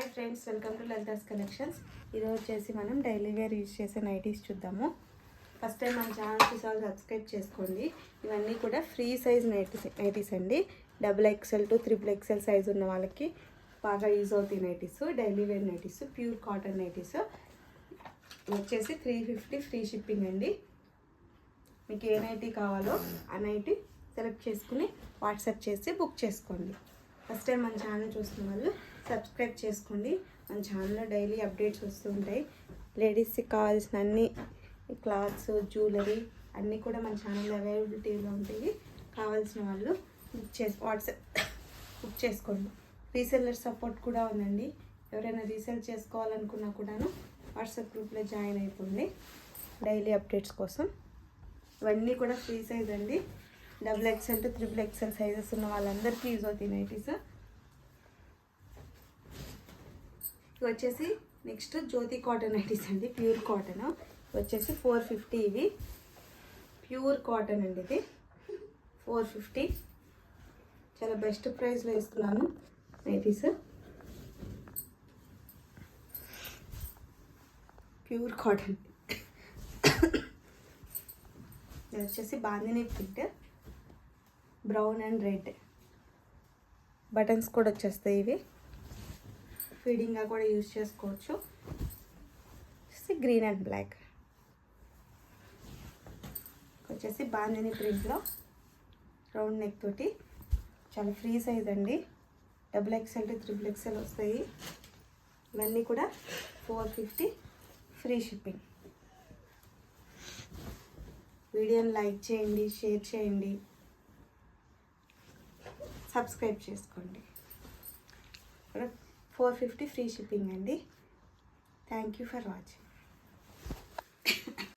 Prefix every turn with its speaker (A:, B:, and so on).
A: Hi friends, welcome to Lalitha's collections. ఈరోజు వచ్చేసి మనం డైలీ వేర్ యూజ్ చేసే నైటీస్ చూద్దాము. ఫస్ట్ టైం మన ఛానల్ చూసారు సబ్స్క్రైబ్ చేసుకోండి. ఇవన్నీ కూడా ఫ్రీ సైజ్ నైటీస్ అండి. XXL to XXL సైజ్ ఉన్న వాళ్ళకి బాగా యూజ్ అవుతాయి nighties. Daily wear nighties, pure cotton nighties. వచ్చేసి 350 ఫ్రీ షిప్పింగ్ అండి. మీకు ఏ నైటీ కావాలో ఆ నైటీ సెలెక్ట్ చేసుకుని వాట్సాప్ చేసి బుక్ చేసుకోండి. ఫస్ట్ టైం మన ఛానల్ చూస్తున్న వాళ్ళు సబ్స్క్రైబ్ చేసుకోండి. మన ఛానల్లో డైలీ అప్డేట్స్ వస్తూ ఉంటాయి. లేడీస్కి కావాల్సిన అన్ని క్లాత్స్, జ్యువెలరీ అన్నీ కూడా మన ఛానల్లో అవైలబిలిటీలో ఉంటాయి. కావాల్సిన వాళ్ళు వాట్సాప్ బుక్ చేసుకోండి. రీసెల్లర్ సపోర్ట్ కూడా ఉందండి. ఎవరైనా రీసెల్ చేసుకోవాలనుకున్నా కూడాను వాట్సాప్ గ్రూప్లో జాయిన్ అయిపోండి డైలీ అప్డేట్స్ కోసం. ఇవన్నీ కూడా ఫ్రీ సైజ్ అండి. XXL to XXL సైజెస్ ఉన్న వాళ్ళందరికీ యూజ్ అవుతాయి నైటీస్. వచ్చేసి నెక్స్ట్ జ్యోతి కాటన్ నైటీస్ అండి, ప్యూర్ కాటన్. వచ్చేసి 450. ఇవి ప్యూర్ కాటన్ అండి. ఇది 450. చాలా బెస్ట్ ప్రైస్లో ఇస్తున్నాను నైటీస్. Pure cotton. ఇది వచ్చేసి bandhani print, brown and red. Buttons కూడా వచ్చేస్తాయి. ఇవి ఫీడింగ్గా కూడా యూజ్ చేసుకోవచ్చు. Green and black. వచ్చేసి బాందిని ప్రింట్లో రౌండ్ నెక్ తోటి చాలా ఫ్రీ సైజ్ అండి. XXL to XXL వస్తాయి. ఇవన్నీ కూడా 450 ఫ్రీ షిప్పింగ్. వీడియోని లైక్ చేయండి, షేర్ చేయండి, సబ్స్క్రైబ్ చేసుకోండి. 450 ఫ్రీ షిప్పింగ్ అండి. Thank you for watching.